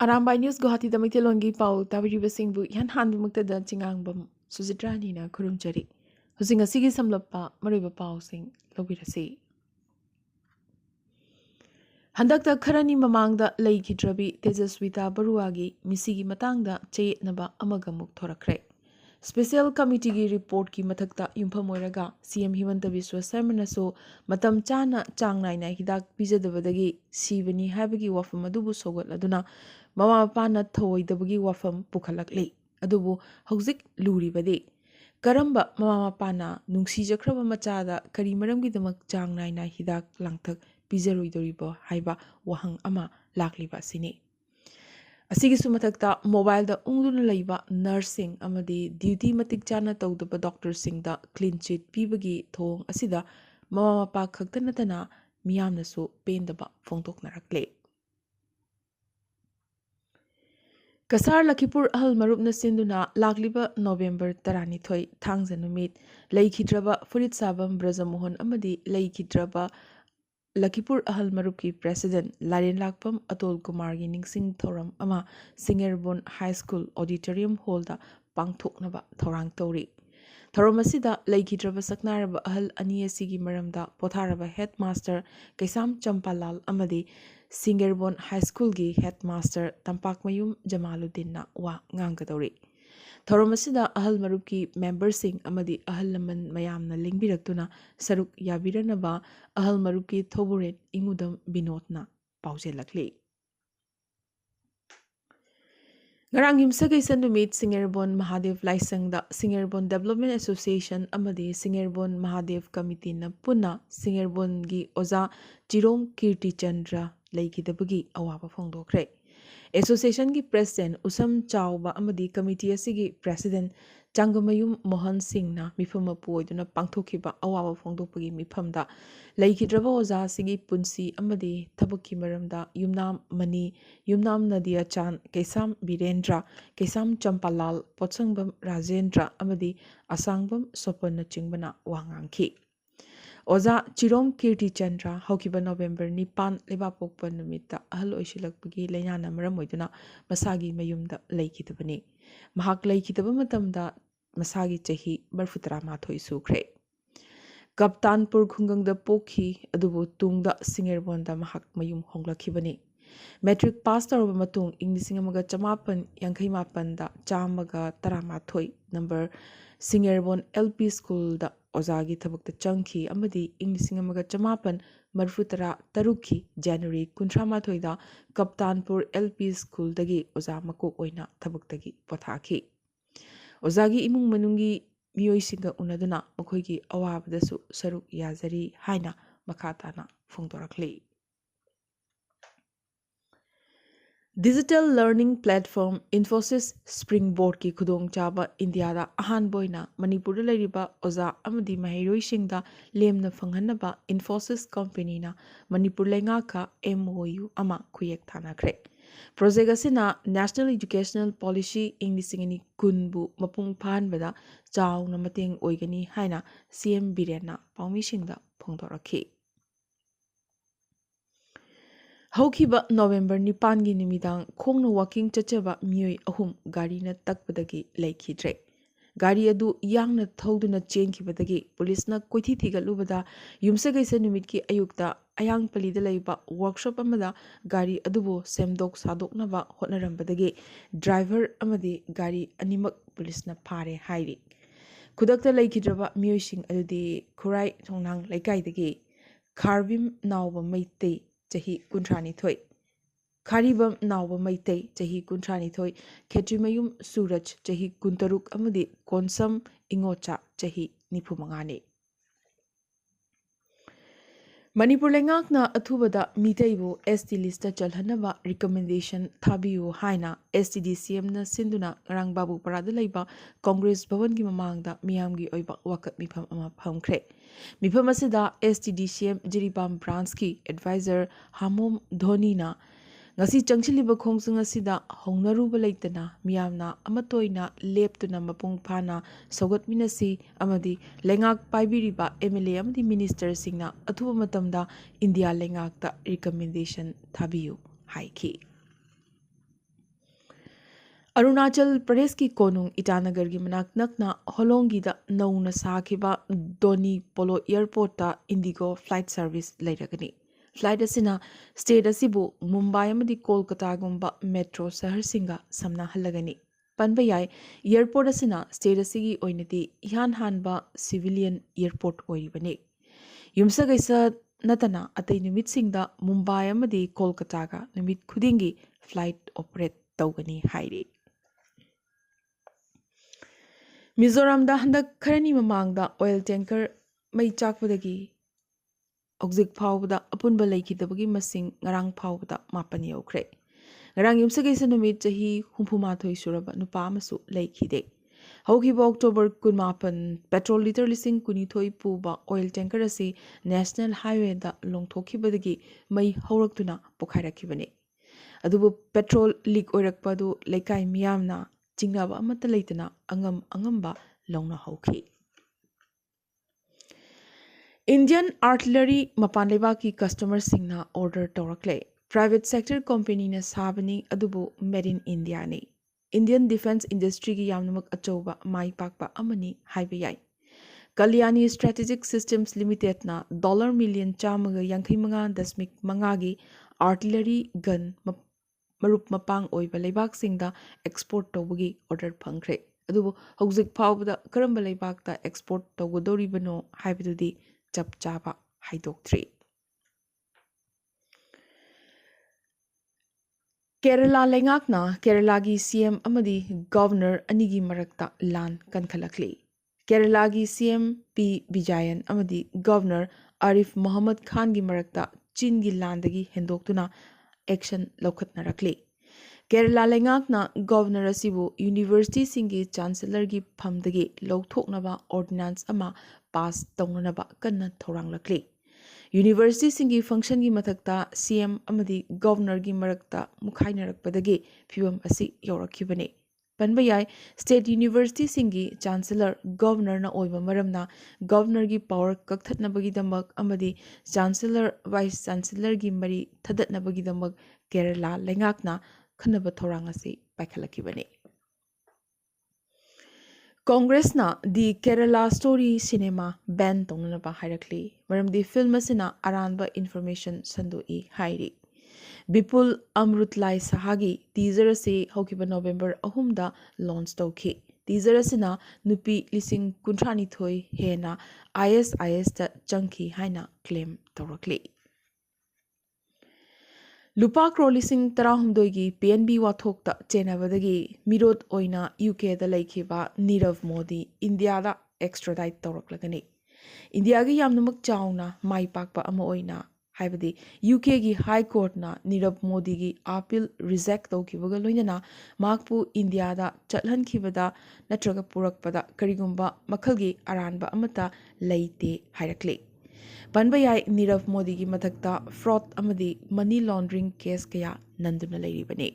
Arambai News Guwahati da Maithelongi Pau Tabiriba Singbu Yan Hanbumukta da Chingangbam Suzitrani na Kurumjari. Husinga Sigi Samlapa Mariba Pau Sing Lobirasi. Handakta Karani Mamangda Laikidrabi Tejaswita Baruagi Misigi Matangda Chayetnaba Amagamuk Thorakre. Special Committee ki report ki mathakta yumphamoiraga CM Himanta Biswa Sarmanaso matam chana changnai hidak pijadabadagi sibani habagi wafam adubu sogatladuna mama mapana thoidabagi wafam pukhalakle adubu hauzik luribade karamba mama mapana nungsijakraba machada kari maramgidamak changnai hidak langthak pijaroidoribo haiba wahang ama lakliba sini Asigi sumatakta mobile da ungduna laiba nursing amadi duty matik chana tawdaba doctor sing da clean sheet pibagi thong asida mama mapa khaktanatana miyamna su pendaba phongtoknarakle Kasar Lakipur ahal marupna sinduna lakliba November 12 thangza numit laikhidraba furit sabam brajamohon amadi laikhidraba Lakipur Ahal Marupki President Laren Lakpam Atol Kumar gi Ningsing Thoram ama Singerbon High School Auditorium Hall da pangthoknaba thorang tori. Thoram asida laikhidraba saknaraba ahal ani asigi maramda potharaba headmaster Kaisam Champalal amadi Singerbon High School gi headmaster Tampakmayum Jamaluddin na wa ngangadori. Thoram asida ahal marupki membersing amadi ahal laman mayamna lingbirakuna saruk yabiranaba ahal marupki thoburet ingudam binotna paujelakli Ngarang yumsagay sa numit Singerbon Mahadev Laisangda Singerbon Development Association amadi Singerbon Mahadev Committee na puna Singerbon gi oza Jerome Kirti Chandra laikidabagi awaba phongdokre Association ki President Usam Chauba amadi Committee asigi President Changamayum Mohan Singh na mifama puoiduna pangthokiba awaba phongdokpagi mifamda laikhidraba oza sigi punsi amadi thabukki maramda yumnam mani yumnam Nadia Chan Kaisam Birendra Kaisam Champalal Potsangbam Rajendra amadi Asangbam Sopana Chingbana wangangki Oza Chirom Kirti Chandra Hokiba November Nipan Lebapokpa Numita Ahal Oishilakpagi Layana Maramoiduna Masagi Mayumda Laikitabani Mahak Laikitaba Matamda Masagi Chahi Barfutara Mathoi Sukre Kaptanpur Khungang Pokhi Adubu Tungda Singerbonda Mahak Mayum Honglakibani Metric pass tawraba matung ing 1958 da chamaga taramathoi number Singerbon LP School da ozagi thabakta changki amadi ing 1953 January 13 da Kaptanpur LP School dagi oza makok oina thabaktagi pothaki ozagi imung manungi miyoisinga unaduna makhoigi awabadasu saruk yazari haina makhatana phongdorakli Digital Learning Platform Infosys Springboard ki khudong chaba India da ahan boina Manipur da lairiba oza amadi mahairoi singda lemna phanghanaba Infosys company na Manipur lenga ka MOU ama khuyek thana kre project asina National Educational Policy English kunbu mapung phan bada chaw na mateng oigani haina CM Birena paumi singda phongdorakhi Haukiba November Nipangi Nimidang Kongna walking chachaba Mui Ahum Garina Takpadagi Laikidre. Gari adu Yang na Thoduna Chenkibadagi, Police na Koiti Tigalubada, Yumsagay Numidki Ayukta, Ayang Palidalaiba, workshop amada, Gari adubo, Semdok Sadok Nava, Hotnarambadagi, driver amadi, Gari Animak Police na Pare Hairi. Kudakta Laikidraba Muising Adudi, Kurai Tongnang Laikaidagi, Karvim Nauba Maite. Jahi Kuntrani Thoi. Karibam Nauba Maitei, Jahi Kuntrani Thoi, Ketrimayum Suraj, Jahi Kuntaruk Amadi, Konsam Ingocha, Jahi Nipumangani. Manipur Lengak na Athubada Mitaibu ST lista Chalhanaba recommendation Thabiu Haina STDCM na Sinduna Rang Babu Paradalaiba Congress Bhavan gi mamangda miyamgi oiba wakat mifam ama phamkre mifam asida STDCM Jiribam branch ki advisor Hamom Dhoni na ngasi changchiliba khongsung asida hongnaruba leitana miyamna amatoina leptuna mapung phana sogot minasi amadi lengak paibiriba MLA amadi minister singna athuba matamda India lengak ta recommendation thabiyu haiki Arunachal Pradesh की कोनुंग ईटानगर की मनाक नकना होलोंगी दा नौना साखिबा दोनी पोलो airport ता Indigo flight service लेरगनी flight असिना state असिबु Mumbai अमदी Kolkata गुंबा metro शहर सिंगा समना हल्लगनी पनबा याय एयरपोर्ट असिना स्टेट असिगी ओइनदी इहान हानबा सिविलियन एयरपोर्ट ओइबने युमसगैसा नतना अतै नुमित सिंगदा मुंबई अमदी कोलकाता गा नुमित खुदिंगी फ्लाइट ऑपरेट तौगनी हाइरे मिजोरम दा हंदक खरनी ममांगदा ऑयल टैंकर मई चाकपदगी औजिक फावबदा अपुनबा लेखिदबगी मसिंग ngarang फावबदा मापन यौखरे ngarang yumsagaysa numit chahi humpumathoi suraba nupa amasu lekhide haukiba october 18 petrol liter lising kunithoi puba oil tanker asi national highway da longthokibadagi mai hauraktuna pokhairakhibane adubu petrol leak oirakpadu lekai miyamna chingnaba amata leitana angamba longna hauki Indian artillery mapan leba ki customer singna order tawrakle private sector company na sabani adubu made in India ni Indian defense industry ki yamnamak achoba mai pakpa amani haiba yai Kalyani Strategic Systems Limited na $1 million chamaga yankai manga dasmik mangagi artillery gun marup mapang oiba leibak singda export tawbagi order phangkhre adubu hauzik phawbada karamba leibakta export tawgodoribano haibadudi chap chaba haidokthri Kerala lengakna Kerala gi CM amadi governor anigi marakta lan kankhalakli Kerala gi CM P Bijayan amadi governor Arif Muhammad Khan gi marakta Chin gi landagi hendoktuna action lokhatnarakli Kerala lengakna governor asibu university singi chancellor gi phamdagi lawthoknaba ordinance ama pass tawnanaba kanna thoranglakli University singi function gi mathakta CM amadi governor gi marakta mukhainarakpadagi phibam asi yorakhibane panbayai state university singi chancellor governor na oiba maramna governor gi power kakthatnabagi damak amadi chancellor vice chancellor gi mari thadatnabagi damak Kerala lengakna khanaba thorang asi paikhalakibane Congress na di Kerala story cinema ban tongnaba hairakli maramdi film asina aranba information sandoi hairi Bipul Amrutlai Sahagi teaser ase hokiba November 3 da launch tawki teaser asina nupi lising kuntrani thoi hena ISIS da changki haina claim tawrakli Lupa Crowlising Tarahumdoigi PNB Wathokta Chenavadagi Mirot Oina UK da Laikiba Nirav Modi India da extradite Toraklagani. India gi Yamnamak Chauna Mai Pakpa Ama Oina Haibadi UK gi High Court na Nirav Modi gi appeal reject Tokivaga Loinana Makpu India da Chatlan Kibada Natraga Purakpada Karigumba Makalgi Aranba Amata Laite Hairakli. Panbayai Nirav Modi ki mathakta fraud amadi money laundering case kaya nanduna lairibane.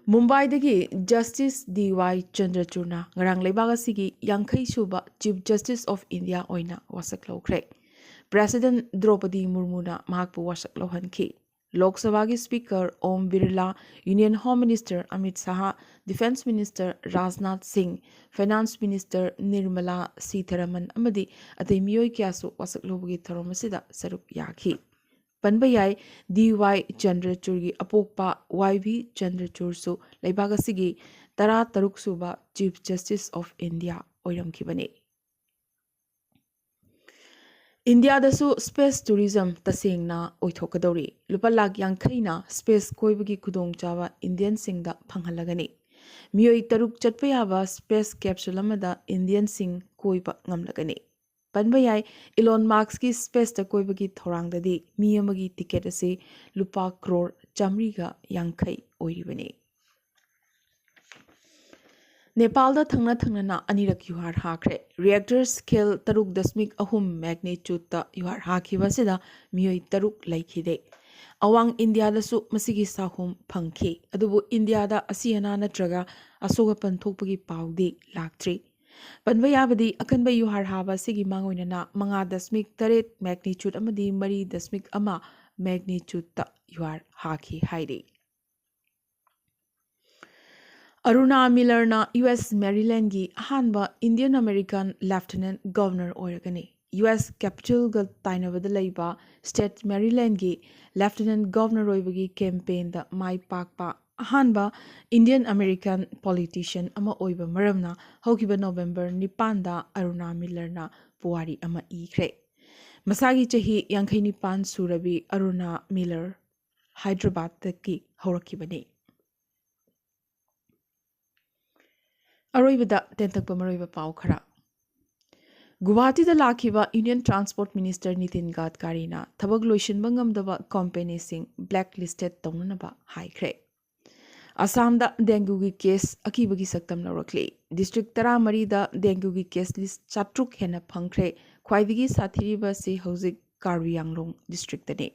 Mumbai dagi Justice D.Y. Chandrachurna ngarang leibaga sigi yankai suba Chief Justice of India oina wasak lawkre. President Draupadi Murmu na mahakpu wasak lawhankhi. Lok Sabha ki Speaker Om Birla, Union Home Minister Amit Shah, Defense Minister Rajnath Singh, Finance Minister Nirmala Sitharaman amadi atay miyoy kyasu wasak lobagi tharomasida saruk yakhi. Panbayai D.Y. Chandrachur gi apokpa Y.V. Chandrachur su laibagasi tara taruk suba Chief Justice of India oiramkhibane. India dasu space tourism tasengna oithokadori lupa lak yankhaina space koibagi khudong chawa Indian singda phanghalagani miyoi taruk chatpa yaba space capsule amada Indian sing koiba ngamlagani panbayai Elon Musk ki space ta koibagi thorangdadi mi amagi ticket ase lupa crore chamriga yankhai oiribani Nepal da thangna na anirak yuhar hakre reactor scale taruk dasmik ahum magnitude ta yuhar hakhiba sida miyoi taruk laikhide awang India da su masigi sahum phangkhi adubu India da asiana natraga asoga panthokpagi pawdi laktri panbayabadi akanba yuhar haba sigi mangoina na manga dasmik taret magnitude amadi mari dasmik ama magnitude ta yuhar hakhi haide Aruna Millerna US Maryland gi ahanba Indian American Lieutenant Governor oiragani. US Capital ga tainabada leiba State Maryland gi Lieutenant Governor oibagi campaign da mai pakpa ahanba Indian American politician ama oiba maramna hokiba November 9 da Aruna Millerna puwari ama ikre. Masagi chahi yankhay nipan surabi Aruna Miller Hyderabad taki horakibani. Aroibada tentakpa maroiba pau khara. Guwahati da lakhiba Union Transport Minister Nitin Gadkari na thabak loishinba ngamdaba company sing blacklisted tawnanaba haikre. Assam da dengue gi case akibagi saktam laurakli. District 13 da dengue gi case list chatruk hena phangkhre. Khwaidigi sathiriba se hauzik Karbi Anglong district dani.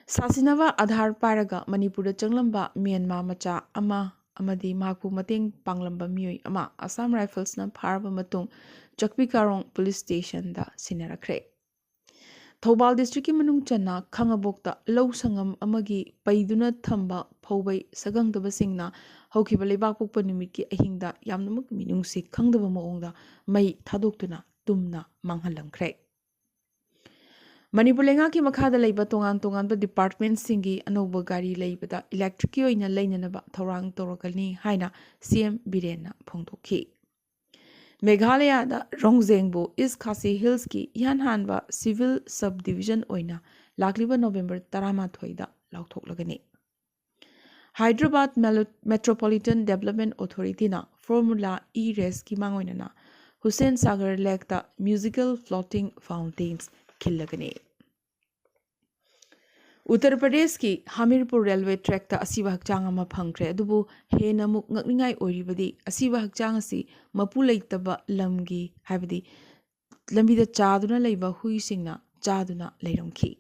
Sasinava Adhar Paraga Manipur changlamba Myanmar macha ama amadi mahakpu mateng panglamba miyoi ama Assam Rifles na pharaba matung Chakpi Karong Police Station da sinarakre. Thobal District ki manung channa Khangabokta Low Sangam amagi paiduna thamba phaubai sagangdaba singna haukiba lebak pokpa numit ki ahingda yamnamuk minungsi khangdaba maongda mai thadoktuna tumna manghalamkhre. Manipur lenga ki makhada leiba tongan ba department singi anoba gari leibada electric ki oina leinanaba thorang torokani haina CM Birena phongdokhi. Meghalaya da Rongzengbo East Khasi Hills ki yan hanba civil subdivision oina lakliba November 13 da lauthoklagani. Hyderabad Metropolitan Development Authority na Formula E-Race ki mangoina na Hussain Sagar Lake da musical floating fountains khillagani. Uttar Pradesh ki Hamirpur railway track ta asiba hakchang ama phangkre adubu hena muk ngakningai oribadi asiba hakchang asi mapu leitaba lamgi habadi lambi da chaduna leiba hui singna chaduna leiromki.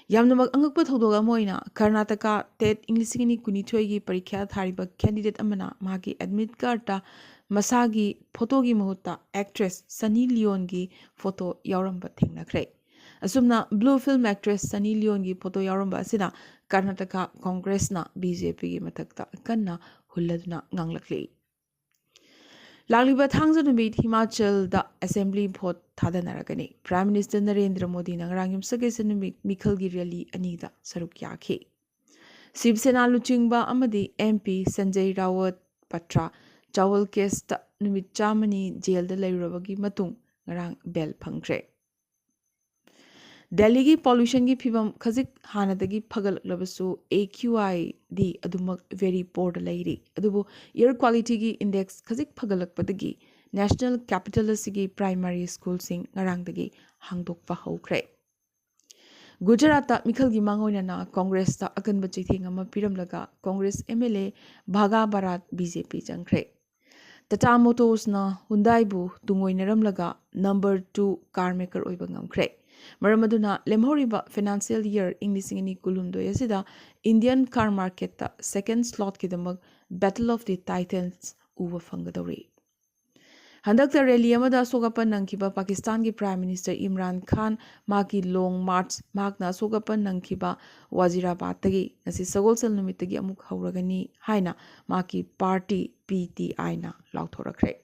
Yamnamak angakpa thodoga moina Karnataka TET English ni kunithoi gi parikya thariba candidate amana magi admit card ta masagi photo gi mahutta actress Sunny Leon gi photo yauramba thingnakre. Asumna blue film actress Sunny Leon gi photo yauramba asina Karnataka Congress na BJP gi matakta kanna hulladuna nganglakli. Lagliba thangza numit Himachal da assembly vote thadanaragani. Prime Minister Narendra Modi na ngarangim sagesa numit Mikhal gi rally anida saruk yakhi. Shiv Sena luchingba amadi MP Sanjay Rawat Patra Chawal case ta numit chamani jail da lairabagi matung ngarang bell phangkre. Delhi ki pollution ki phibam khazik hanadagi phagalabasu AQI di adumak very poor lairi adubu air quality ki index khazik phagalakpadagi National Capital asigi primary school sing ngarangdagi hangdokpa hokre. Gujarat ta Mikhal gi mangoina na Congress ta akanba chithing ama piramlaga Congress MLA Bhaga Barat BJP jangkre. Tata Motors na Hyundai bu tungoinaramlaga number 2 car maker oiba ngamkre. Maramaduna lemhoriba financial year Inglisingini kulumdo yasida Indian car market ta second slot kidamak Battle of the Titans uwa fangadori. Handakta rally amada sogapan nangkiba Pakistan ki Prime Minister Imran Khan maki long march makna sogapan nangkiba Wazirabad tagi nasi sagolsal numitagi amuk hauragani haina maki party PTI na lauthorakre.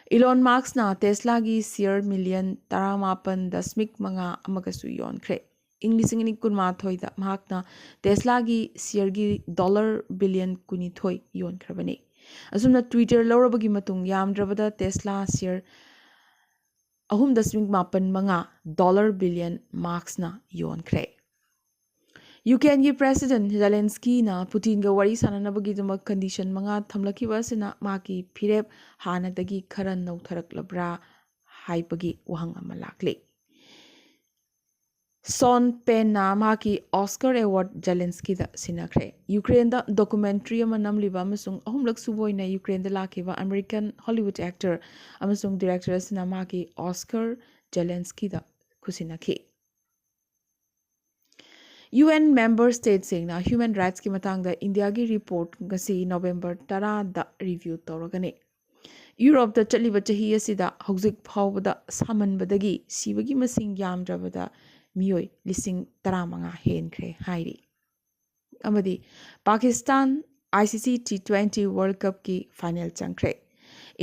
Elon Musk na Tesla gi share million 18.5 amagasu yonkre. Inglisingini kunma thoida mahakna Tesla gi share gi $billion kunithoi yonkrabani. Asumna Twitter laurabagi matung yamdrabada Tesla share 3.8 billion marks na yonkre. Ukraine ki President Zelensky na Putin ga wari sananabagi duma condition mga thamlakiba sina maki phirep hanadagi khara nautaraklabra haibagi wahang ama lakli. Sean Penn na maki Oscar Award Zelensky da sinakre. Ukraine da documentary ama namliba amasung ahumlak suboina Ukraine da lakiba American Hollywood actor amasung director sina maki Oscar Zelensky da kusinaki. UN member states na human rights ki matangda India gi report ngasi November 10 da review toragani. Europe da chaliba chahi asida hauzik phawbada samanbadagi sibagi masing yamdrabada miyoi lising 15 henkre hairi. Amadi Pakistan ICC T20 World Cup की final चंख्रे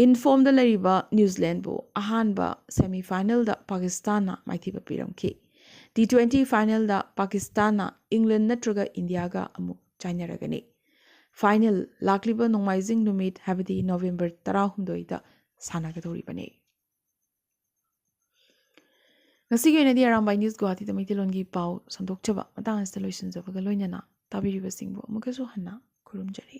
in form the लरिबा New Zealand बो अहानबा semifinal दा पाकिस्तान ना माइथीबा पिरमखी T20 final दा पाकिस्तान ना England नत्रगा India गा अमुक चाइनारगनी final लाक्लिबा नोंमाइजिंग नुमित हाबदी नवंबर 16 दा सानागदोरिबने ngasi ge na di Arambai News Guwahati da maitilon gi pau sandokchaba matang asta loisinjaba ga loinana tabiribasingbo amukasu hanna khurumjari